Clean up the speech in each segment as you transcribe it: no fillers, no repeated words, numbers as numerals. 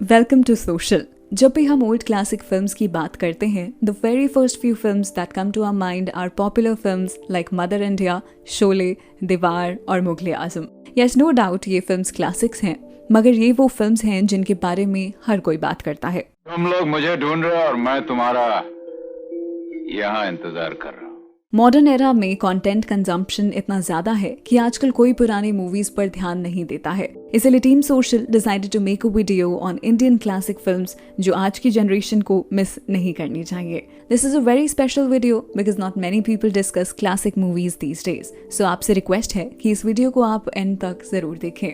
Welcome to social. जब भी हम ओल्ड क्लासिक फिल्म्स की बात करते हैं, the very first few films that come to our mind are popular films like Mother India, Sholay, Deewar और Mughle Azam. Yes, no doubt ये फिल्म्स क्लासिक्स हैं, मगर ये वो फिल्म्स हैं जिनके बारे में हर कोई बात करता है। तुम लोग मुझे ढूंढ रहे हो और मैं तुम्हारा यहाँ इंतजार कर रहा हूँ। मॉडर्न एरा में कंटेंट कंजम्पशन इतना ज्यादा है कि आजकल कोई पुरानी मूवीज पर ध्यान नहीं देता है। इसलिए team social decided to make a video on Indian classic films जो आज की जनरेशन को मिस नहीं करनी चाहिए। This is a very special video because not many people discuss classic movies these days. So आपसे रिक्वेस्ट है कि इस वीडियो को आप एंड तक जरूर देखें।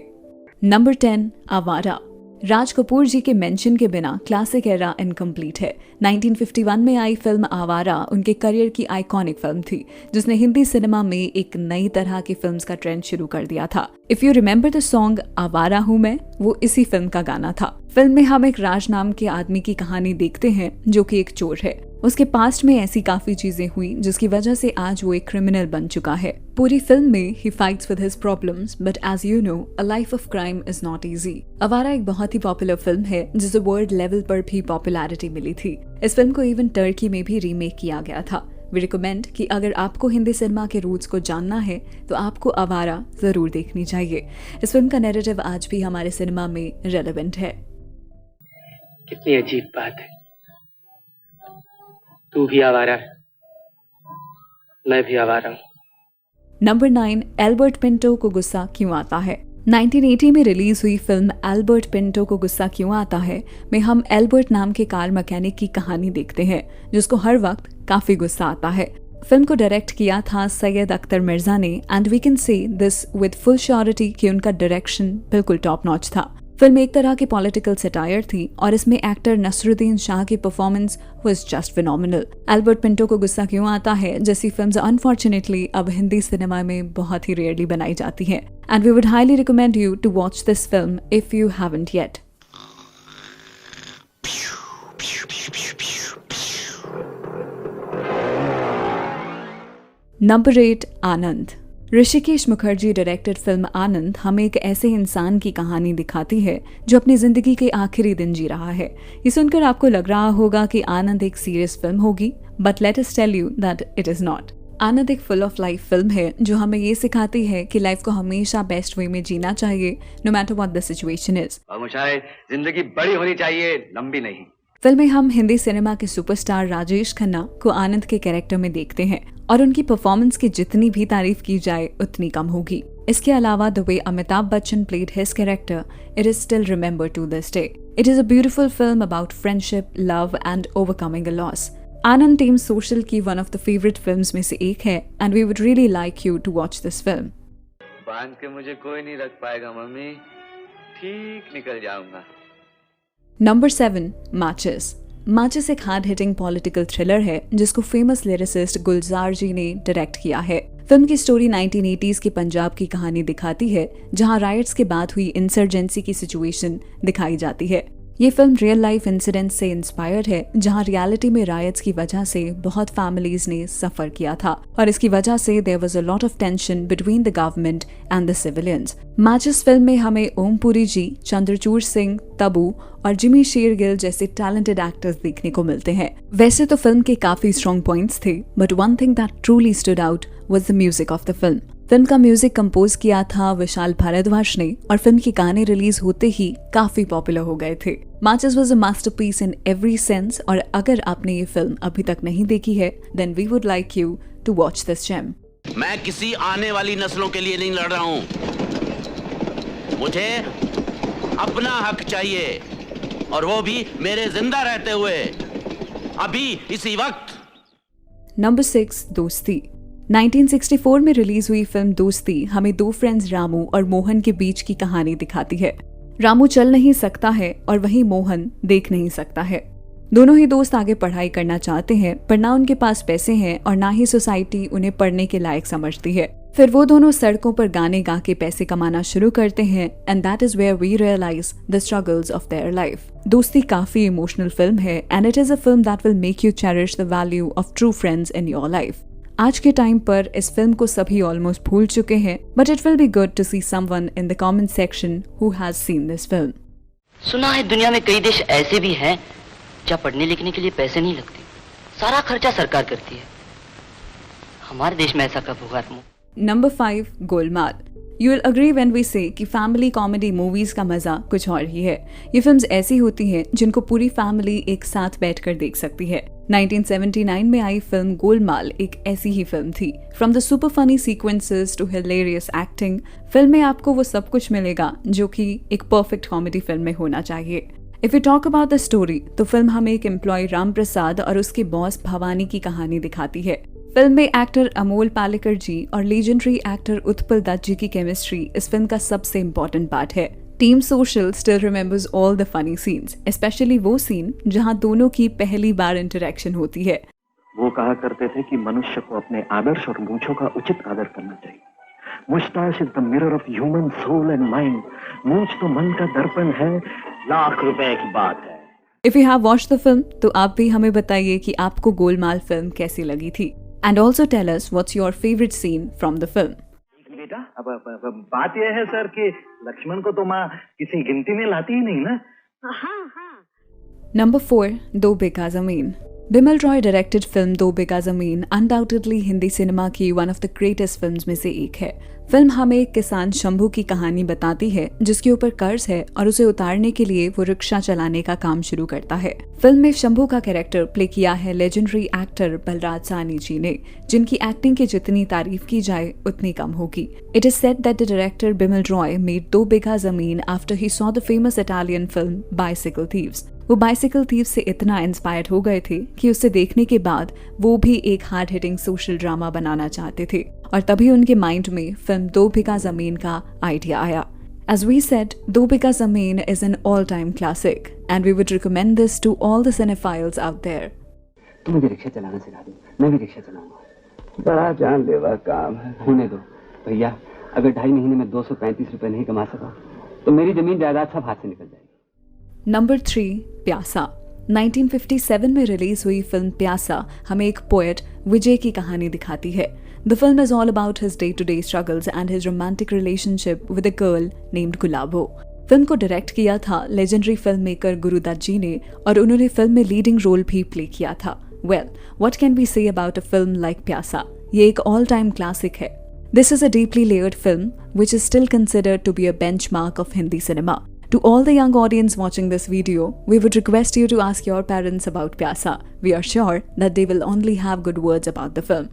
नंबर 10, आवारा। राज कपूर जी के मेंशन के बिना क्लासिक एरा इनकम्प्लीट है। 1951 में आई फिल्म आवारा उनके करियर की आइकॉनिक फिल्म थी, जिसने हिंदी सिनेमा में एक नई तरह की फिल्म्स का ट्रेंड शुरू कर दिया था। If you remember the song आवारा हूँ मैं, वो इसी फिल्म का गाना था। फिल्म में हम एक राज नाम के आदमी की कहानी देखते हैं जो कि एक चोर है। उसके पास्ट में ऐसी काफी चीजें हुई जिसकी वजह से आज वो एक क्रिमिनल बन चुका है। पूरी फिल्म में ही fights with his problems, but as you know a life of crime is not easy. Awara एक बहुत ही पॉपुलर फिल्म है जिसे वर्ल्ड लेवल पर भी पॉपुलैरिटी मिली थी। इस फिल्म को इवन टर्की में भी रीमेक किया गया था। वी रिकमेंड कि अगर आपको हिंदी सिनेमा के रूट्स को जानना है तो आपको आवारा जरूर देखनी चाहिए। इस फिल्म का नैरेटिव आज भी हमारे सिनेमा में रेलेवेंट है। कितनी अजीब बात है, तू भी आवारा है, मैं भी आवारा हूँ। नंबर 9, एल्बर्ट पिंटो को गुस्सा क्यों आता है। 1980 में रिलीज हुई फिल्म एल्बर्ट पिंटो को गुस्सा क्यों आता है में हम एल्बर्ट नाम के कार मैकेनिक की कहानी देखते हैं जिसको हर वक्त काफी गुस्सा आता है। फिल्म को डायरेक्ट किया था सैयद अख्तर मिर्जा ने and we can say this with full surety कि उनका डायरेक्शन बिल्कुल टॉप नॉच था। फिल्म एक तरह की पॉलिटिकल सटायर थी और इसमें एक्टर नसरुद्दीन शाह की performance was just phenomenal. Albert Pinto को गुस्सा क्यों आता है जैसी फिल्म्स अनफॉर्चुनेटली अब हिंदी सिनेमा में बहुत ही रेयरली बनाई जाती हैं, and we would highly recommend you to watch this film if you haven't yet. Number 8, Anand. Hrishikesh Mukherjee directed film Anand हमें एक ऐसे इंसान की कहानी दिखाती है जो अपनी जिंदगी के आखिरी दिन जी रहा है। ये सुनकर आपको लग रहा होगा कि आनंद एक सीरियस फिल्म होगी, but let us tell you that it is not. Anand एक फुल ऑफ लाइफ फिल्म है जो हमें ये सिखाती है कि लाइफ को हमेशा बेस्ट वे में जीना चाहिए, no matter what the situation is. जिंदगी बड़ी होनी चाहिए, लंबी नहीं। फिल्म में हम हिंदी सिनेमा के सुपरस्टार राजेश खन्ना को आनंद के कैरेक्टर में देखते हैं और उनकी परफॉर्मेंस की जितनी भी तारीफ की जाए उतनी कम होगी। इसके अलावा the way Amitabh Bachchan played his character, it is still remember to this day. It is a beautiful film about friendship, love and overcoming a loss. Anand team social की one of the favourite films में से एक है and we would really like you to watch this film. बांध के मुझे कोई नहीं रख पाएगा मम्मी, ठीक निकल जाऊंगा। नंबर 7, माचिस। माचिस एक हार्ड हिटिंग पॉलिटिकल थ्रिलर है जिसको फेमस लिरिसिस्ट गुलजार जी ने डायरेक्ट किया है। फिल्म की स्टोरी 1980s के पंजाब की कहानी दिखाती है जहां राइट्स के बाद हुई इंसर्जेंसी की सिचुएशन दिखाई जाती है। ये फिल्म रियल लाइफ इंसिडेंट से इंस्पायर्ड है जहां रियलिटी में राइट्स की वजह से बहुत फैमिलीज ने सफर किया था और इसकी वजह से there was a lot of tension between the government and the civilians. Maachis film में हमें ओमपुरी जी, चंद्रचूड़ सिंह, तबू और जिमी शेरगिल जैसे टैलेंटेड एक्टर्स देखने को मिलते हैं। वैसे तो फिल्म के काफी स्ट्रॉन्ग पॉइंट्स थे, but one thing that truly stood out was the music of the film. Film का म्यूजिक कंपोज किया था विशाल भारद्वाज ने और फिल्म के गाने रिलीज होते ही काफी पॉपुलर हो गए थे। माचिस was a masterpiece in every sense और अगर आपने ये फिल्म अभी तक नहीं देखी है then we would like you to watch this gem. मैं किसी आने वाली नस्लों के लिए नहीं लड़ रहा हूँ, मुझे अपना हक चाहिए और वो भी मेरे जिंदा रहते हुए, अभी इसी वक्त। नंबर 6, दोस्ती। 1964 में रिलीज हुई फिल्म दोस्ती हमें दो फ्रेंड्स रामू और मोहन के बीच की कहानी दिखाती है। रामू चल नहीं सकता है और वहीं मोहन देख नहीं सकता है। दोनों ही दोस्त आगे पढ़ाई करना चाहते हैं पर ना उनके पास पैसे हैं और ना ही सोसाइटी उन्हें पढ़ने के लायक समझती है। फिर वो दोनों सड़कों पर गाने गा के पैसे कमाना शुरू करते हैं and that is where we realise the struggles of their life. Dosti काफी इमोशनल फिल्म है and it is a film that will make you cherish the value of true friends in your life. आज के time पर इस film को सभी almost भूल चुके हैं, but it will be good to see someone in the comment section who has seen this film. सुना है दुनिया में कई देश ऐसे भी हैं जहाँ पढ़ने लिखने के लिए पैसे नहीं लगते, सारा खर्चा सरकार करती है। हमारे देश में ऐसा कब होगा तुम? Number 5 Golmaal. You will agree when we say कि फैमिली कॉमेडी मूवीज का मजा कुछ और ही है। ये फिल्म्स ऐसी होती हैं जिनको पूरी फैमिली एक साथ बैठकर देख सकती है। 1979 में आई फिल्म गोलमाल एक ऐसी ही फिल्म थी। From the super funny sequences to hilarious acting, film में आपको वो सब कुछ मिलेगा जो कि एक परफेक्ट कॉमेडी फिल्म में होना चाहिए। If you talk about the story, तो फिल्म हमें एक एम्प्लॉय राम प्रसाद और उसके बॉस भवानी की कहानी दिखाती है। फिल्म में एक्टर अमोल पालेकर जी और लीजेंडरी एक्टर उत्पल दत्त जी की केमिस्ट्री इस फिल्म का सबसे इम्पोर्टेंट पार्ट है। Team social still remembers all the funny scenes, specially वो सीन जहां दोनों की पहली बार इंटरेक्शन होती है। वो कहा करते थे कि मनुष्य को अपने आदर्श और मूंछों का उचित आदर करना चाहिए। Moustache is the mirror of human soul and mind. मूंछ तो मन का दर्पण है, लाख रुपए की बात है। If you have watched the film, तो आप भी हमें बताइए कि आपको गोलमाल फिल्म कैसी लगी थी। And also tell us what's your favourite scene from the film. बेटा, अब बात यह है सर कि लक्ष्मण को तो माँ किसी गिनती में लाती ही नहीं ना। नंबर 4 दो बिघा जमीन। बिमल रॉय डायरेक्टेड फिल्म दो बिघा जमीन अनडाउटेडली हिंदी सिनेमा की one of the greatest films में से एक है। फिल्म हमें एक किसान शंभू की कहानी बताती है जिसके ऊपर कर्ज है और उसे उतारने के लिए वो रिक्शा चलाने का काम शुरू करता है। फिल्म में शंभू का कैरेक्टर प्ले किया है लेजेंडरी एक्टर बलराज साहनी जी ने, जिनकी एक्टिंग की जितनी तारीफ की जाए उतनी कम होगी। It is said that the director Bimal Roy made दो बिघा जमीन after he saw the famous Italian film bicycle thieves. वो बाइसिकल थीव्स से इतना इंस्पायर्ड हो गए थे कि उसे देखने के बाद वो भी एक हार्ड हिटिंग सोशल ड्रामा बनाना चाहते थे, और तभी उनके माइंड में फिल्म दो बिघा जमीन का आइडिया आया। As we said, दो बिघा जमीन is an all-time classic, and we would recommend this to all the cinephiles out there. तुम मुझे रिक्शा चलाना सिखा दो, मैं भी रिक्शा चलाऊंगा। बड़ा जानलेवा काम है। होने दो भैया, अगर 2.5 महीने में 235 रुपए नहीं कमा सका तो मेरी जमीन जायदाद सब हाथ से निकल जाएगी। नंबर 3 प्यासा। 1957 में रिलीज हुई फिल्म प्यासा हमें एक पोएट विजय की कहानी दिखाती है। The film is all about his day-to-day struggles and his romantic relationship with a girl named Gulabo. Film को डायरेक्ट किया था legendary film maker Guru Dutt जी ने, और उन्होंने फिल्म में लीडिंग रोल भी प्ले किया था। Well, what can we say about a film like प्यासा? ये एक ऑल टाइम क्लासिक है। This is a deeply layered film which is still considered to be a benchmark of Hindi cinema. To all the young audience watching this video, we would request you to ask your parents about प्यासा. We are sure that they will only have good words about the film.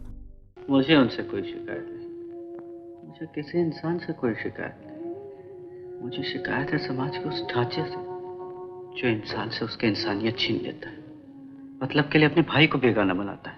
मुझे उनसे कोई शिकायत नहीं, मुझे किसी इंसान से कोई शिकायत नहीं। मुझे शिकायत है समाज के उस ढांचे से जो इंसान से उसकी इंसानियत छीन लेता है, मतलब के लिए अपने भाई को बेगाना बनाता है,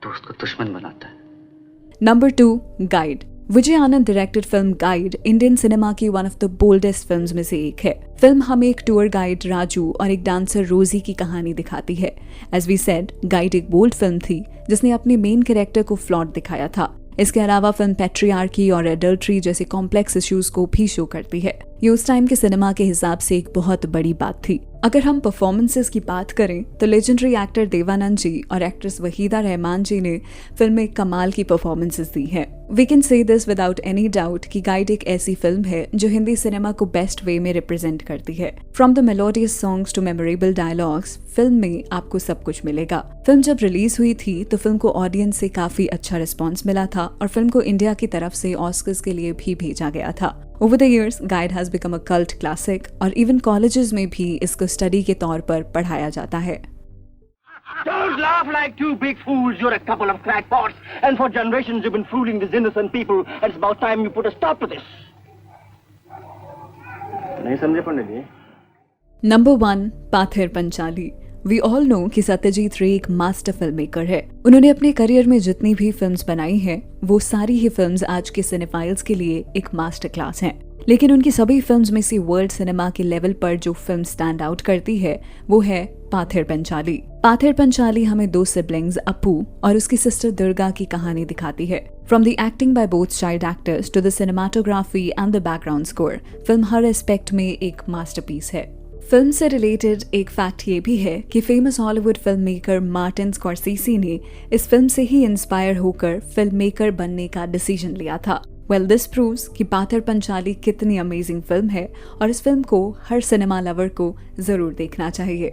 दोस्त को दुश्मन बनाता है। Number 2 guide. Vijay Anand directed film guide Indian cinema की one of the boldest films में से एक है। फिल्म हमें एक टूर गाइड राजू और एक डांसर रोजी की कहानी दिखाती है। एज वी सेड, गाइड एक बोल्ड फिल्म थी जिसने अपने मेन कैरेक्टर को फ्लॉट दिखाया था। इसके अलावा फिल्म पैट्रियार्की और एडल्ट्री जैसे कॉम्प्लेक्स इश्यूज को भी शो करती है। ये उस टाइम के सिनेमा के हिसाब से एक बहुत बड़ी बात थी। अगर हम परफॉर्मेंसेस की बात करें तो लेजेंडरी एक्टर देवानंद जी और एक्ट्रेस वहीदा रहमान जी ने फिल्म में कमाल की परफॉर्मेंसेस दी हैं। We can say this without any doubt कि गाइड एक ऐसी फिल्म है जो हिंदी सिनेमा को बेस्ट वे में रिप्रेजेंट करती है। From the melodious songs to memorable dialogues, film में आपको सब कुछ मिलेगा। फिल्म जब रिलीज हुई थी तो फिल्म को ऑडियंस से काफी अच्छा रिस्पॉन्स मिला था और फिल्म को इंडिया की तरफ से ऑस्कर्स के लिए भी भेजा गया था। Over the years, Guide has become a cult classic और even colleges में भी इसको स्टडी के तौर पर पढ़ाया जाता है। Don't laugh like two big fools. You're a couple of crackpots, and for generations you've been fooling these innocent people. And it's about time you put a stop to this. नहीं समझे Pandit ji? Number 1 Pather Panchali. We all know कि सत्यजीत रे एक master film maker है। उन्होंने अपने career में जितनी भी फिल्म्स बनाई हैं, वो सारी ही फिल्म्स आज के सिनेफाइल्स के लिए एक मास्टर क्लास हैं। लेकिन उनकी सभी फिल्म्स में से वर्ल्ड सिनेमा के लेवल पर जो फिल्म स्टैंड आउट करती है वो है पाथेर पंचाली। पाथेर पंचाली हमें दो सिबलिंग्स अपू और उसकी सिस्टर दुर्गा की कहानी दिखाती है। From the acting by both child actors to the cinematography and the background score, film हर एस्पेक्ट में एक मास्टरपीस है। फिल्म से रिलेटेड एक फैक्ट ये भी है कि famous Hollywood film maker Martin Scorsese ने इस फिल्म से ही इंस्पायर होकर फिल्म मेकर बनने का डिसीजन लिया था। वेल दिस प्रूव्स कि पाथर पंचाली कितनी अमेजिंग फिल्म है और इस फिल्म को हर सिनेमा लवर को जरूर देखना चाहिए।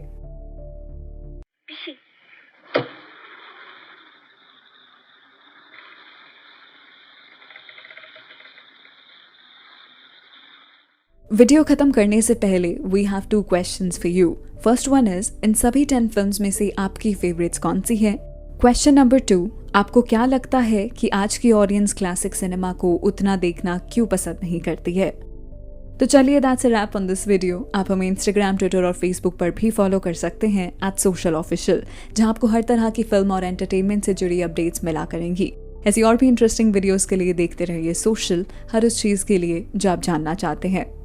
वीडियो खत्म करने से पहले we have 2 questions for you. First one is, in सभी 10 फिल्म्स में से आपकी फेवरेट्स कौन सी है? क्वेश्चन नंबर 2, आपको क्या लगता है कि आज की ऑडियंस क्लासिक सिनेमा को उतना देखना क्यों पसंद नहीं करती है? तो चलिए that's a wrap on this video. आप हमें इंस्टाग्राम, ट्विटर और फेसबुक पर भी फॉलो कर सकते हैं @socialofficial, जहां आपको हर तरह की फिल्म और एंटरटेनमेंट से जुड़ी अपडेट्स मिला करेंगी। ऐसी और भी इंटरेस्टिंग वीडियोस के लिए देखते रहिए सोशल, हर उस चीज के लिए जो आप जानना चाहते हैं।